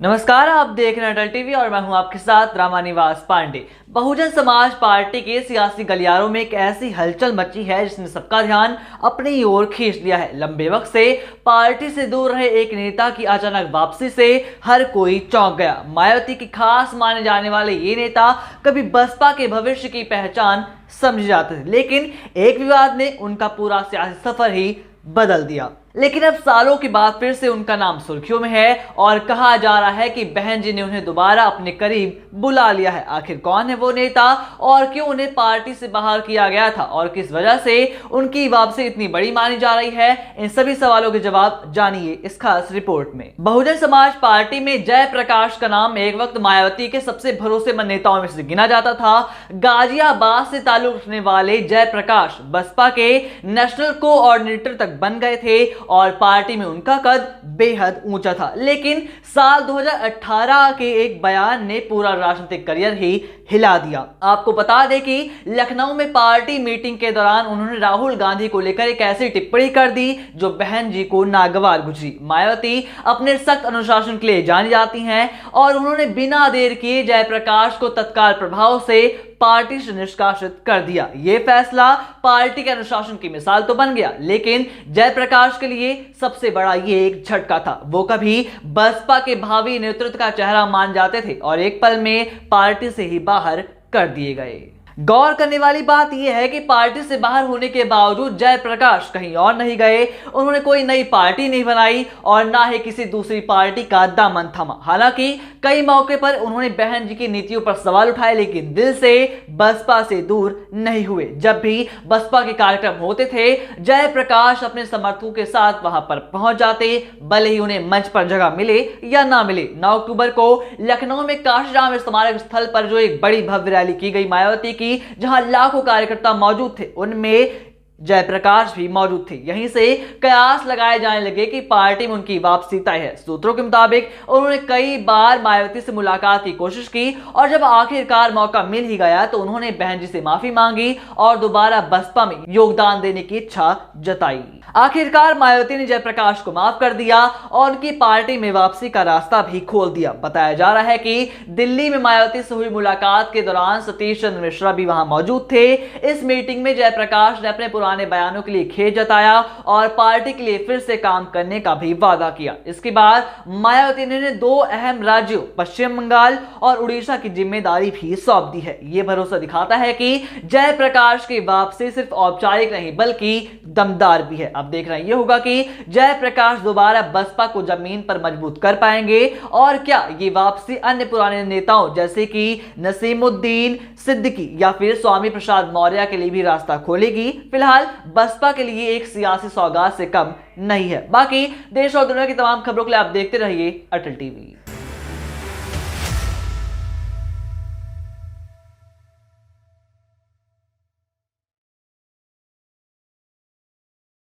नमस्कार, आप देख रहे हैं अटल टीवी और मैं हूं आपके साथ रामानिवास पांडे। बहुजन समाज पार्टी के सियासी गलियारों में एक ऐसी हलचल मची है जिसने सबका ध्यान अपनी ओर खींच लिया है। लंबे वक्त से पार्टी से दूर रहे एक नेता की अचानक वापसी से हर कोई चौंक गया। मायावती की खास माने जाने वाले ये नेता कभी बसपा के भविष्य की पहचान समझे जाते थे, लेकिन एक विवाद ने उनका पूरा सियासी सफर ही बदल दिया। लेकिन अब सालों के बाद फिर से उनका नाम सुर्खियों में है और कहा जा रहा है कि बहन जी ने उन्हें दोबारा अपने करीब बुला लिया है। आखिर कौन है वो नेता और क्यों उन्हें पार्टी से बाहर किया गया था और किस वजह से उनकी वापसी इतनी बड़ी मानी जा रही है, इन सभी सवालों के जवाब जानिए इस खास रिपोर्ट में। बहुजन समाज पार्टी में जयप्रकाश का नाम एक वक्त मायावती के सबसे भरोसेमंद नेताओं में से गिना जाता था। गाजियाबाद से ताल्लुक रखने वाले जयप्रकाश बसपा के नेशनल कोऑर्डिनेटर तक बन गए थे और पार्टी में उनका कद बेहद ऊंचा था। लेकिन साल 2018 के एक बयान ने पूरा राजनीतिक करियर ही हिला दिया। आपको बता दें कि लखनऊ में पार्टी मीटिंग के दौरान उन्होंने राहुल गांधी को लेकर एक ऐसी टिप्पणी कर दी जो बहन जी को नागवार गुजरी। मायावती अपने सख्त अनुशासन के लिए जानी जाती हैं और उन्होंने बिना देर किए जयप्रकाश को तत्काल प्रभाव से पार्टी से निष्कासित कर दिया। यह फैसला पार्टी के अनुशासन की मिसाल तो बन गया, लेकिन जयप्रकाश के लिए सबसे बड़ा ये एक झटका था। वो कभी बसपा के भावी नेतृत्व का चेहरा मान जाते थे और एक पल में पार्टी से ही बाहर कर दिए गए। गौर करने वाली बात यह है कि पार्टी से बाहर होने के बावजूद जयप्रकाश कहीं और नहीं गए। उन्होंने कोई नई पार्टी नहीं बनाई और ना ही किसी दूसरी पार्टी का दामन थामा। हालांकि कई मौके पर उन्होंने बहन जी की नीतियों पर सवाल उठाए, लेकिन दिल से बसपा से दूर नहीं हुए। जब भी बसपा के कार्यक्रम होते थे, जयप्रकाश अपने समर्थकों के साथ वहां पर पहुंच जाते, भले ही उन्हें मंच पर जगह मिले या ना मिले। 9 अक्टूबर को लखनऊ में काशीराम स्मारक स्थल पर जो एक बड़ी भव्य रैली की गई मायावती की, जहां लाखों कार्यकर्ता मौजूद थे, उनमें जयप्रकाश भी मौजूद थे। यहीं से कयास लगाए जाने लगे कि पार्टी में उनकी वापसी तय है। सूत्रों के मुताबिक उन्होंने कई बार मायावती से मुलाकात की कोशिश की और जब आखिरकार मौका मिल ही गया तो उन्होंने बहन जी से माफी मांगी और दोबारा बसपा में योगदान देने की इच्छा जताई। आखिरकार मायावती ने जयप्रकाश को माफ कर दिया और उनकी पार्टी में वापसी का रास्ता भी खोल दिया। बताया जा रहा है कि दिल्ली में मायावती से हुई मुलाकात के दौरान सतीश चंद्र मिश्रा भी वहां मौजूद थे। इस मीटिंग में जयप्रकाश ने अपने पुराने बयानों के लिए खेद जताया और पार्टी के लिए फिर से काम करने का भी वादा किया। इसके बाद मायावती ने 2 अहम राज्यों पश्चिम बंगाल और उड़ीसा की जिम्मेदारी भी सौंप दी है। यह भरोसा दिखाता है कि जयप्रकाश की वापसी सिर्फ औपचारिक नहीं बल्कि दमदार भी है। अब देखना यह होगा कि जयप्रकाश दोबारा बसपा को जमीन पर मजबूत कर पाएंगे और क्या ये वापसी अन्य पुराने नेताओं जैसे कि नसीमुद्दीन सिद्दीकी या फिर स्वामी प्रसाद मौर्य के लिए भी रास्ता खोलेगी। फिलहाल बसपा के लिए एक सियासी सौगात से कम नहीं है। बाकी देश और दुनिया की तमाम खबरों के लिए आप देखते रहिए अटल टीवी।